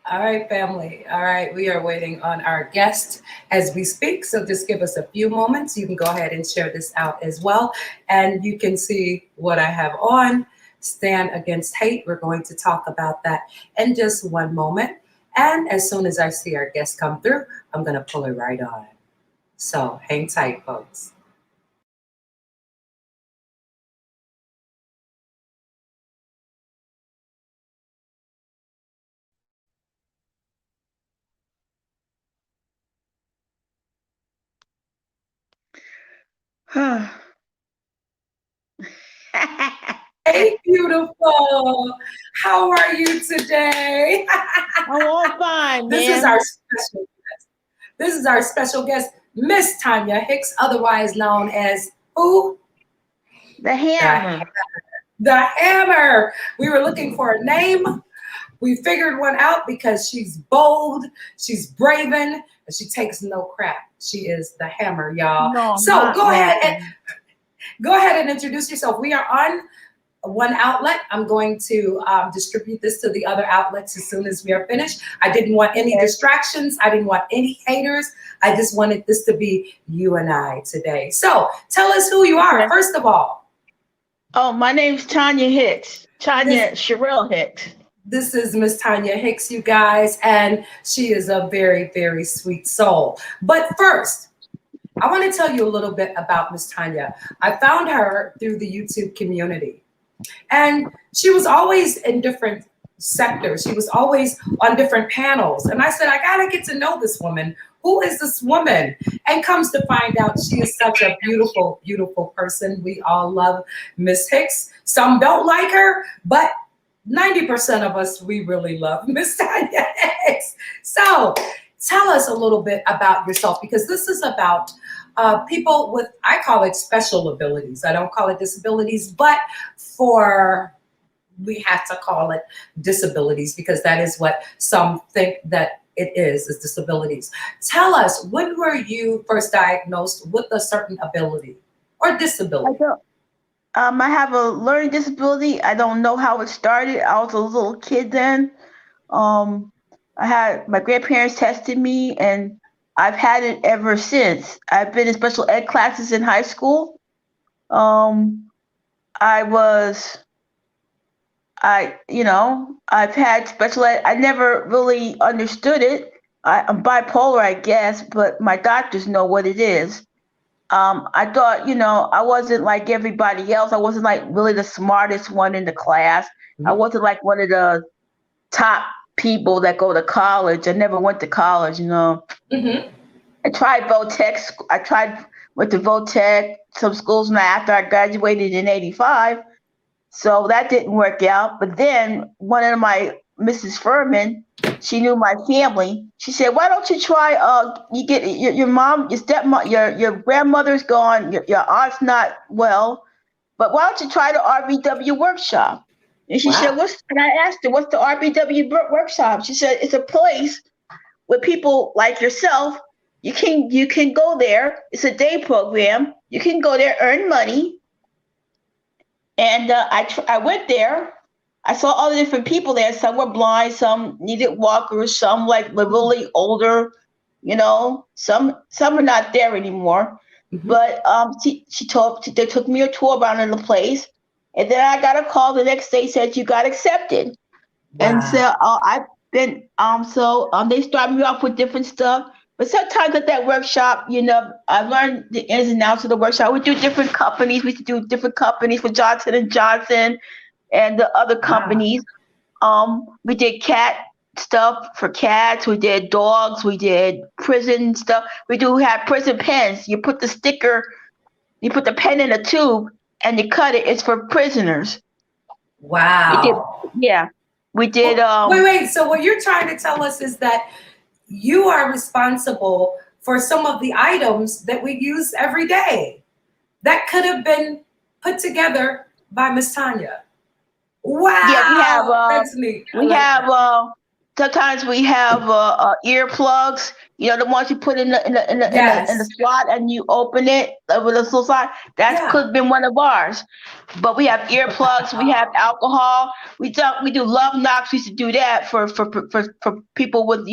All right, family. All right, we are waiting on our guest as we speak. So just give us a few moments. You can go ahead and share this out as well. And you can see what I have on. Stand Against Hate. We're going to talk about that in just one moment. And as soon as I see our guest come through, I'm going to pull it right on. So hang tight, folks. Hey, beautiful. How are you today? I'm all fine, This is our ma'am. special This is our special guest, Miss Tanya Hicks, otherwise known as who? The The, hammer. the Hammer. We were looking for a name. We figured one out because she's bold, she's braven, and she takes no crap. She is the Hammer, y'all. No, I'm So not, ma'am. go ahead and introduce yourself. We are on one outlet. I'm going to distribute this to the other outlets as soon as we are finished. I didn't want any Okay. distractions. I didn't want any haters. I just wanted this to be you and I today. So tell us who you are, Okay. first of all. Oh, my name's Tanya Hicks. This Tanya Sherelle Hicks. this is Miss Tanya Hicks, you guys, and she is a very, very sweet soul. But first, I want to tell you a little bit about Miss Tanya. I found her through the YouTube community. And she was always in different sectors. She was always on different panels. And I said, I got to get to know this woman. Who is this woman? And comes to find out she is such a beautiful, beautiful person. We all love Miss Hicks. Some don't like her, but 90% of us, we really love Miss Tanya Hicks. So tell us a little bit about yourself because this is about people with, I call it special abilities. I don't call it disabilities, but for we have to call it disabilities because that is what some think that it is disabilities. Tell us, when were you first diagnosed with a certain ability or I disability? don't. I have a learning disability. I don't know how it started. I was a little kid then. Um, I had my grandparents tested me, and I've had it ever since. I've been in special ed classes in high school. Um, I was I've had special ed. I never really understood it. I'm bipolar, I guess, but my doctors know what it is. I thought, I wasn't like everybody else. I wasn't like really the smartest one in the class. I Mhm. wasn't like one of the top people that go to college. I never went to college. Mhm. I tried Votech. I tried went to Votech, some schools now after I graduated in '85. So that didn't work out. But then one of my Mrs. Furman, she knew my family. She said, "Why don't you try? You get your mom, your stepmom, your grandmother's gone, your aunt's not well, but why don't you try the RBW workshop?" And she said, Wow. "What's?" And I asked her, "What's the RBW workshop?" She said, "It's a place with people like yourself. You can go there. It's a day program. You can go there, earn money, and I went there. I saw all the different people there. Some were blind, some needed walkers, some like were really older. Some are not there anymore. Mhm. But they took me a tour around the place, and then I got a call the next day said you got accepted. And so Wow. I've been they start me off with different stuff. But sometimes at that workshop, I learned the ins and outs of the workshop. We do different companies. We used to do different companies for Johnson and Johnson and the other Wow. companies. We did cat stuff for cats. We did dogs. We did prison stuff. We do have prison pens. You put the pen in a tube and you cut it. It's for prisoners. We did, Wow. yeah. We did. Well, wait, wait. So what you're trying to tell us is that you are responsible for some of the items that we use every day that could have been put together by Miss Tanya. Yeah, we have Wow, that's neat. I we like have that. sometimes we have earplugs. You know, the ones you put in the Yes. slot and you open it with a little slot. That could Yeah. have been one of ours. But we have earplugs. We have Wow. alcohol. We do love knocks. We used to do that for people with,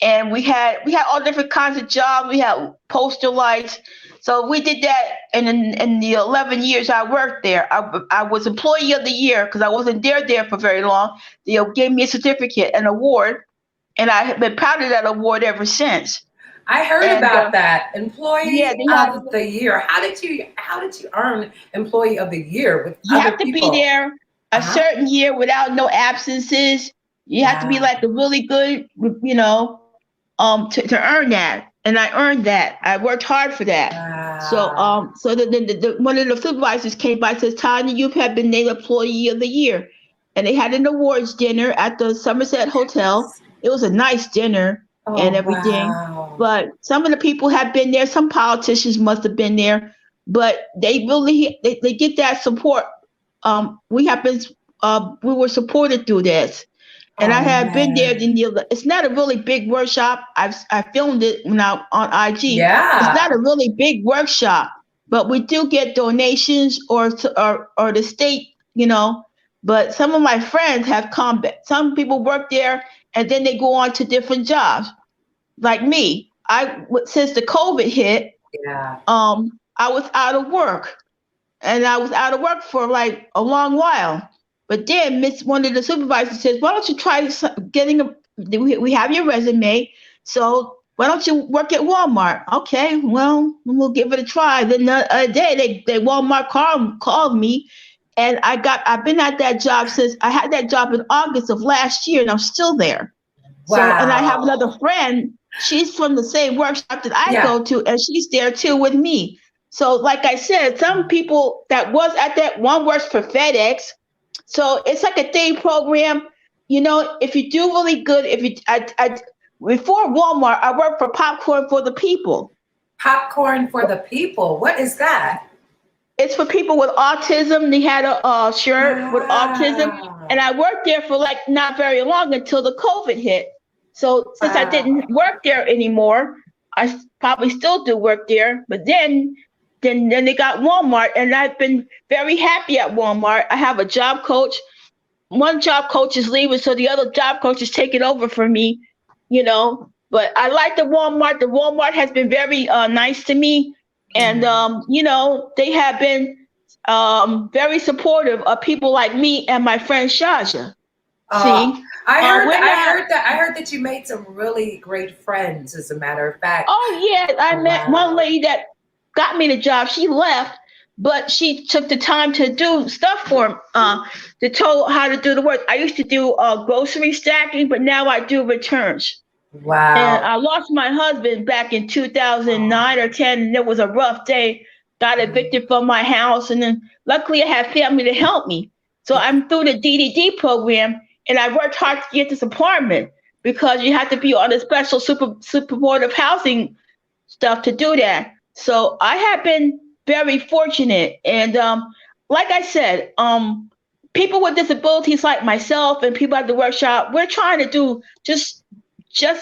and we had all different kinds of jobs. We had poster lights. So we did that, and in the 11 years I worked there, I was employee of the year because I wasn't there for very long. They gave me a certificate, an award, and I have been proud of that award ever since. I heard And about that. yeah, Employee they have. of the year. How did you earn employee of the year with You other have to be people? there a Uh-huh. certain year without no absences. You have to be Wow. like a really good, to earn that. And I earned that. I worked hard for that. So, Wow. one of the supervisors came by and says, Tanya, you have been named Employee of the Year. And they had an awards dinner at the Somerset Hotel. It was a nice dinner and Oh, everything. wow. But some of the people have been there. Some politicians must have been there, but they get that support. We were supported through this, and I Oh, have been there. man. It's not a really big workshop. I filmed it when I on IG. It's not Yeah. a really big workshop, but we do get donations or the state, But some of my friends have come. Some people work there and then they go on to different jobs. Like me, since the COVID hit, Yeah. I was out of work, and I was out of work for like a long while. But then one of the supervisors says, "Why don't you try getting a? We have your resume, so why don't you work at Walmart?" Okay, well, we'll give it a try. Then the other day, they Walmart called me, and I've been at that job since I had that job in August of last year, and I'm still there. So, and I have another Wow. friend. She's from the same workshop that I Yeah. go to, and she's there too with me. So, like I said, some people that was at that one works for FedEx. So it's like a day program. If you do really good, if you, I before Walmart, I worked for Popcorn for the People. Popcorn for the people. What is that? It's for people with autism. They had a shirt with autism, and Wow. I worked there for like not very long until the COVID hit. So since I didn't Wow. work there anymore, probably still do work there. But then they got Walmart, and I've been very happy at Walmart. I have a job coach. One job coach is leaving, so the other job coach is taking over for me. But I like the Walmart. The Walmart has been very nice to me, and Yeah. they have been very supportive of people like me and my friend Shaja. Uh, See, I heard that. we're I not. heard that. I heard that you made some really great friends. As a matter of fact. Oh yeah, I met one Wow. lady that got me the job. She left, but she took the time to do stuff for to tell how to do the work. I used to do grocery stacking, but now I do returns. And Wow. I lost my husband back in 2009 or 10, and it was a rough day. Got evicted from my house, and then luckily I had family to help me. So I'm through the DDD program, and I worked hard to get this apartment because you have to be on a special supportive housing stuff to do that. So I have been very fortunate, and like I said, people with disabilities like myself and people at the workshop, we're trying to do just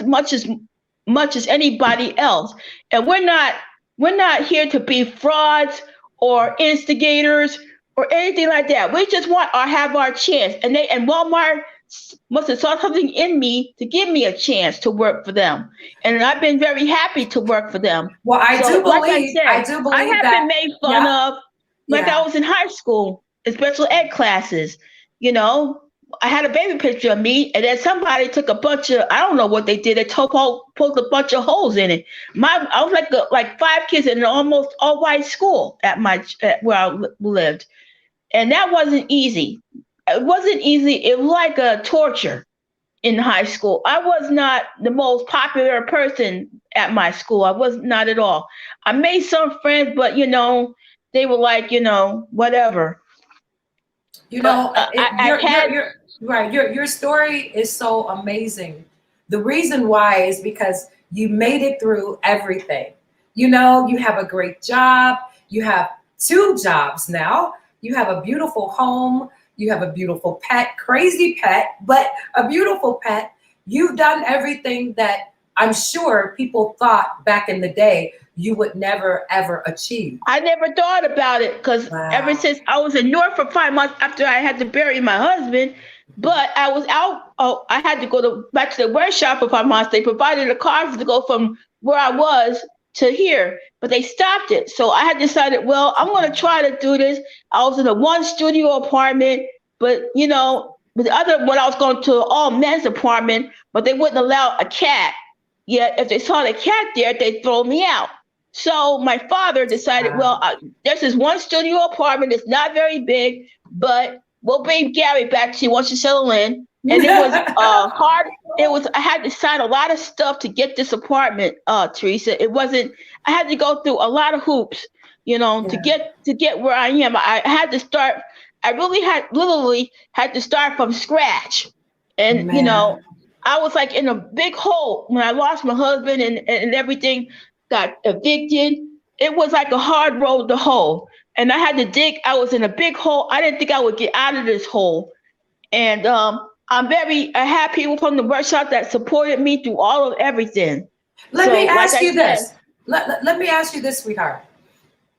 much as anybody else, and we're not here to be frauds or instigators or anything like that. We just want to have our chance, and Walmart must have saw something in me to give me a chance to work for them, and I've been very happy to work for them. Well, I So, do like I believe. said, I do I believe have been that. made fun Yeah. of, like I Yeah. was in high school in special ed classes. You know, I had a baby picture of me, and then somebody took a bunch of, I don't know what they did. They poked a bunch of holes in it. I was like five kids in an almost all white school at where I lived, and that wasn't easy. It wasn't easy. It was like a torture in high school. I was not the most popular person at my school. I was not at all. I made some friends, but they were like, whatever. You But know, I had. you're right. Your story is so amazing. The reason why is because you made it through everything. You know, you have a great job. You have two jobs now. You have a beautiful home. You have a beautiful pet, crazy pet, but a beautiful pet. you've done everything that I'm sure people thought back in the day you would never ever achieve. I never thought about it because ever Wow. since I was in North for 5 months after I had to bury my husband, but I was out. Oh, I had to go back to the workshop for 5 months. They provided a car to go from where I was to here, but they stopped it. So I had decided, well, I'm going to try to do this. I was in a one studio apartment, but with the other one, I was going to an all men's apartment, but they wouldn't allow a cat. Yet if they saw the cat there, they'd throw me out. So my father decided, well, Wow. there's this one studio apartment. It's not very big, but we'll bring Gary back to you once you settle in. And it was hard. I had to sign a lot of stuff to get this apartment, Teresa. It wasn't. I had to go through a lot of hoops, to Yeah, get where I am. I had to start. I really literally had to start from scratch, and man. I was like in a big hole when I lost my husband and everything got evicted. It was like a hard road to hoe. And I had to dig. I was in a big hole. I didn't think I would get out of this hole. And I had people from the workshop that supported me through all of everything. Let me So, like ask I you said, this. Let me ask you this, sweetheart.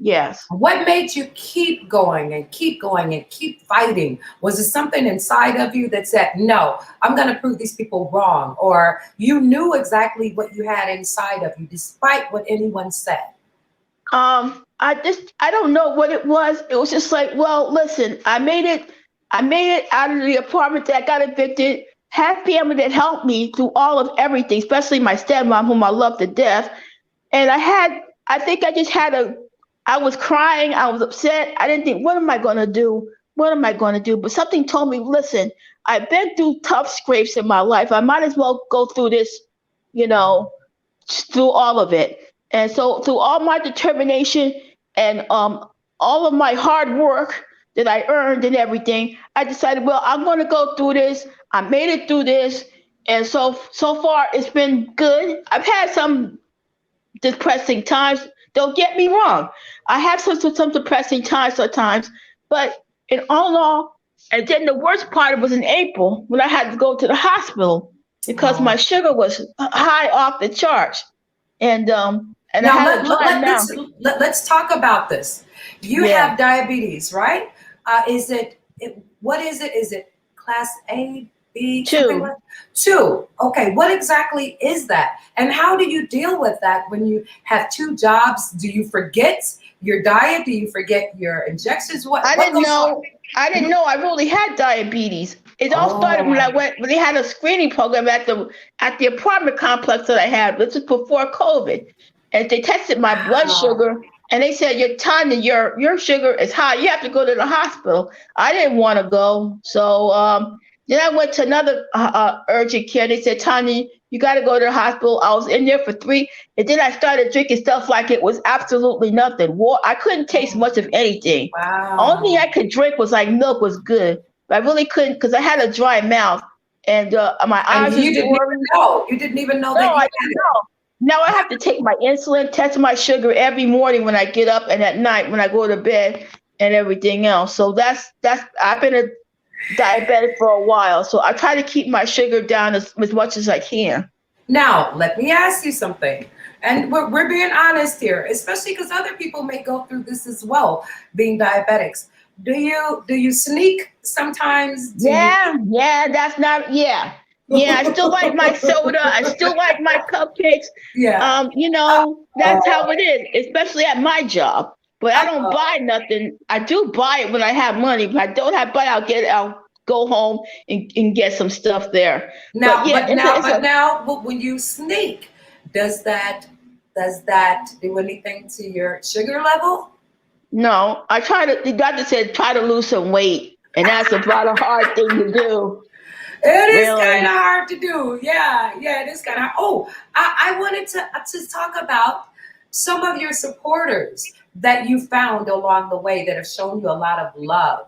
yes. What made you keep going and keep going and keep fighting? Was it something inside of you that said, no, I'm going to prove these people wrong? Or you knew exactly what you had inside of you, despite what anyone said? I don't know what it was. It was just like, well, listen, I made it out of the apartment that got evicted. Had family that helped me through all of everything, especially my stepmom, whom I love to death. And I think I just I was crying. I was upset. I didn't think, what am I going to do? What am I going to do? But something told me, listen, I've been through tough scrapes in my life. I might as well go through this, you know, through all of it. And so through all my determination and all of my hard work that I earned and everything, I decided, well, I'm going to go through this. I made it through this. And so far it's been good. I've had some depressing times. Don't get me wrong. I have some depressing times sometimes, but in all, and then the worst part was in April when I had to go to the hospital because my Oh. sugar was high off the charts, and I Now had a dry mouth. let's talk about this. You Yeah, have diabetes, right? What is it? Is it class A, B, something two. like two? Okay, what exactly is that? And how do you deal with that when you have two jobs? Do you forget your diet? Do you forget your injections? I What didn't goes on? know. I didn't Mhm. know I really had diabetes. It all started when Oh, when they had a screening program at the apartment complex that I had. This was before COVID, and they tested my blood wow. sugar, and they said your sugar is high. You have to go to the hospital. I didn't want to go, so then I went to another urgent care. They said, Tanya, you got to go to the hospital. I was in there for three, and then I started drinking stuff like it was absolutely nothing. I couldn't taste much of anything. Only thing Wow. I could drink was like milk was good. But I really couldn't because I had a dry mouth and my And eyes was you didn't even watering. know. You didn't even know No, that you I had didn't it. know. Now I have to take my insulin, test my sugar every morning when I get up and at night when I go to bed and everything else. So that's I've been a diabetic for a while. So I try to keep my sugar down as much as I can. Now, let me ask you something. And we're being honest here, especially because other people may go through this as well, being diabetics. Do you sneak sometimes? Do you Yeah, yeah, that's not, yeah. Yeah, I still like my soda. I still like my cupcakes. yeah. That's Oh, how it is, especially at my job. But I don't oh. buy nothing. I do buy it when I have money. If I don't have money, I'll go home and get some stuff there. But Now, yeah, it's a when you sneak, does that does that do anything to your sugar level? no. The doctor said try to lose some weight. And that's about a hard thing to do, It is kind really. of hard to do. Yeah, yeah, it is kind of. Oh, I wanted to talk about some of your supporters that you found along the way that have shown you a lot of love.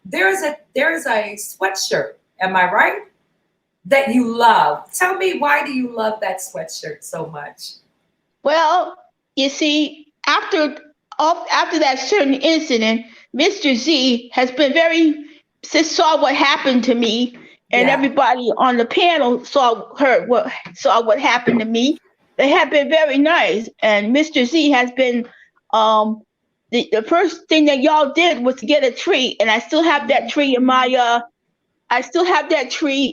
There's a sweatshirt. Am I right? That you love. Tell me, why do you love that sweatshirt so much? Well, you see, after that certain incident, Mr. Z has been very, just saw what happened to me, and Yeah. everybody on the panel saw what happened to me. They have been very nice, and Mr. Z has been the first thing that y'all did was to get a tree, and I still have that tree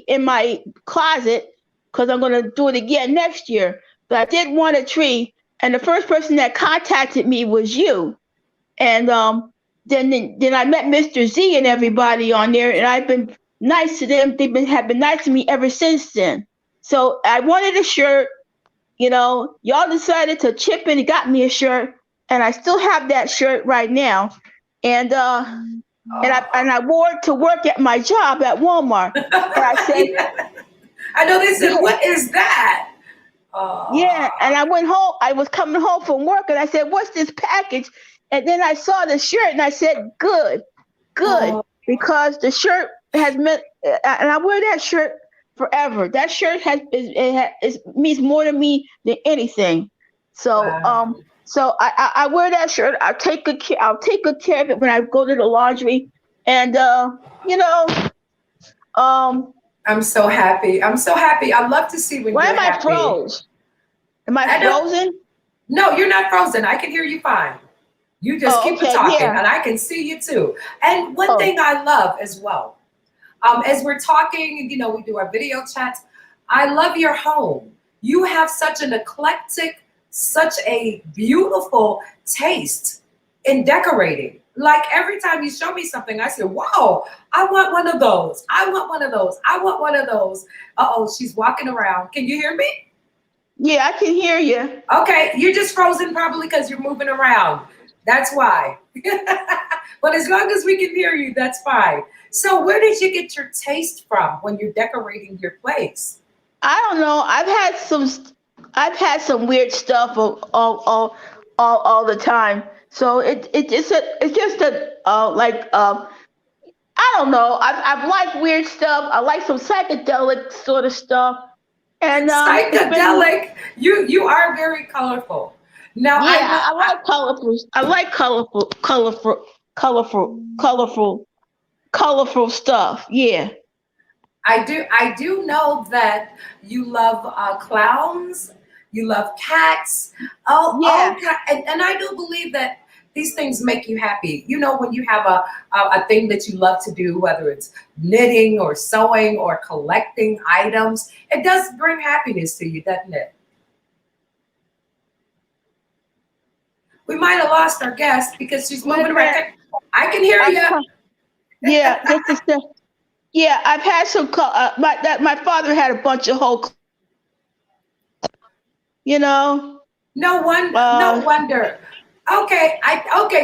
in my closet because I'm gonna do it again next year. But I did want a tree, and the first person that contacted me was you. And then I met Mr. Z and everybody on there, and I've been nice to them. Have been nice to me ever since then. So I wanted a shirt. Y'all decided to chip in and got me a shirt, and I still have that shirt right now. And I wore it to work at my job at Walmart. And I said, Yeah. I know they said, yeah, what is that? yeah. And I went home. I was coming home from work, and I said, "What's this package?" And then I saw the shirt, and I said, "Good, good," Oh, because the shirt has meant, and I wear that shirt forever. That shirt means more to me than anything. So wow. I wear that shirt. I'll take good care of it when I go to the laundry, and you know um I'm so happy. I'm so happy. I love to see when why you're am I happy. froze? Am I I don't, frozen? no, you're not frozen. I can hear you fine. You just Oh, keep okay, talking, yeah. and I can see you too. And one Oh, thing I love as well, as we're talking, we do our video chats. I love your home. You have such an eclectic, such a beautiful taste in decorating. Like every time you show me something, I say, "Wow, I want one of those. I want one of those. I want one of those." Uh-oh, she's walking around. Can you hear me? yeah, I can hear you. Okay, you're just frozen probably because you're moving around. That's why. But as long as we can hear you, that's fine. So, where did you get your taste from when you're decorating your place? I don't know. I've had some weird stuff all the time. So it's just a I don't know. I've liked weird stuff. I like some psychedelic sort of stuff, and it's been Psychedelic. You are very colorful. Now, yeah. I will. I like colorful. I like colorful, colorful stuff. Yeah, I do know that you love clowns, you love cats, yeah. and I do believe that these things make you happy. When you have a thing that you love to do, whether it's knitting or sewing or collecting items, it does bring happiness to you, doesn't it? We might have lost our guest because she's Wait a moving around. minute. I can hear I'm you. yeah. Just a sec. Yeah, I've had some. My father had a bunch of you know. No one, no Uh, wonder. Okay,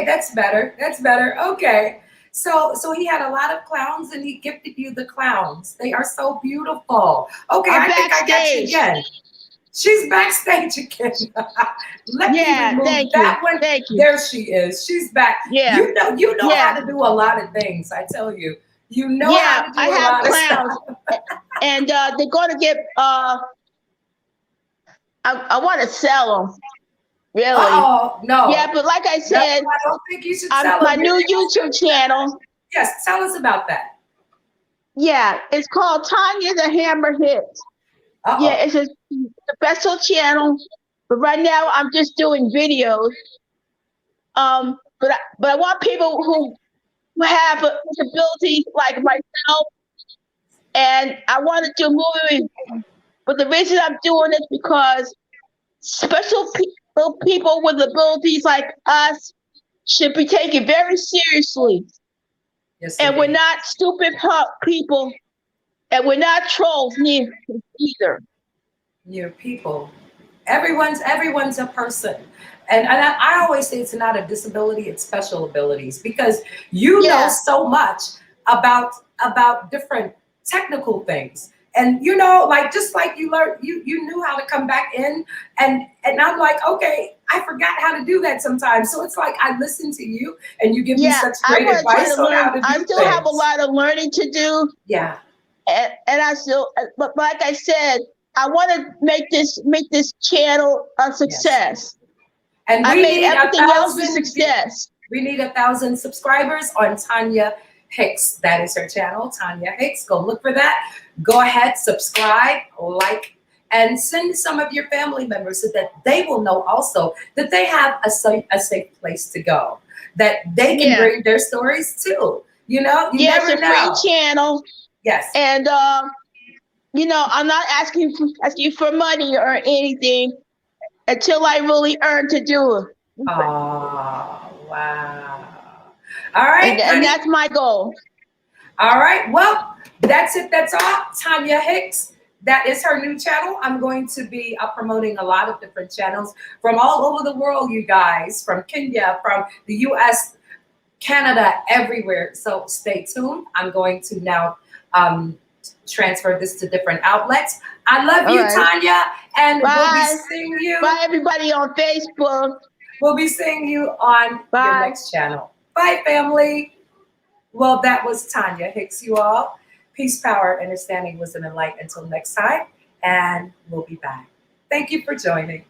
that's better. That's better. Okay. So he had a lot of clowns and he gifted you the clowns. They are so beautiful. Okay, I'm I think I got you backstage. again. She's backstage again. Let me Yeah, remove thank you, that one. thank you. There she is. She's back. Yeah, You know how yeah, to do a lot of things, I tell you. You know how yeah. to do I a have lot of clowns, stuff. and they're gonna get. I want to sell them, really. Uh-oh, no. Yeah, but like I No, said, I don't think you should sell my them. Your new name is YouTube channel. Yes, tell us about that. Yeah, it's called Tanya the Hammer Hits. Yeah, Uh-oh. it's a special channel, but right now I'm just doing videos. But I want people who have a disability like myself, and I want to do movies. But the reason I'm doing it because people with abilities like us should be taken very seriously, Yes, and we're indeed. not stupid people, and we're not trolls either. Your people. Everyone's a person. And I always say it's not a disability, it's special abilities because you know Yeah, so much about different technical things. And like just like you learned, you knew how to come back in, and I'm like, okay, I forgot how to do that sometimes. So it's like I listen to you and you give me yeah. such I great want to try advice to on how learn. to I do still have a things. lot of learning to do, Yeah. and I still, but like I said, I want to make this channel a Yes. success. And I we made need a everything else a thousand success. We need 1,000 subscribers on Tanya Hicks. That is her channel, Tanya Hicks. Go look for that. Go ahead, subscribe, like, and send some of your family members so that they will know also that they have a safe place to go, that they can bring their stories too. You know, you never know. It's a free channel. Yes. And you know, I'm not asking for money or anything until I really earn to do it. Oh, wow. All right. And that's my goal. All right. Well, that's it. That's all. Tanya Hicks. That is her new channel. I'm going to be promoting a lot of different channels from all over the world, you guys, from Kenya, from the US, Canada, everywhere. So stay tuned. I'm going to now transfer this to different outlets. I love you, Tanya, and we'll be seeing you. Bye, everybody on Facebook. We'll be seeing you on your next channel. Bye, family. Well, that was Tanya Hicks, you all. Peace, power, understanding, wisdom, and light. Until next time, and we'll be back. Thank you for joining.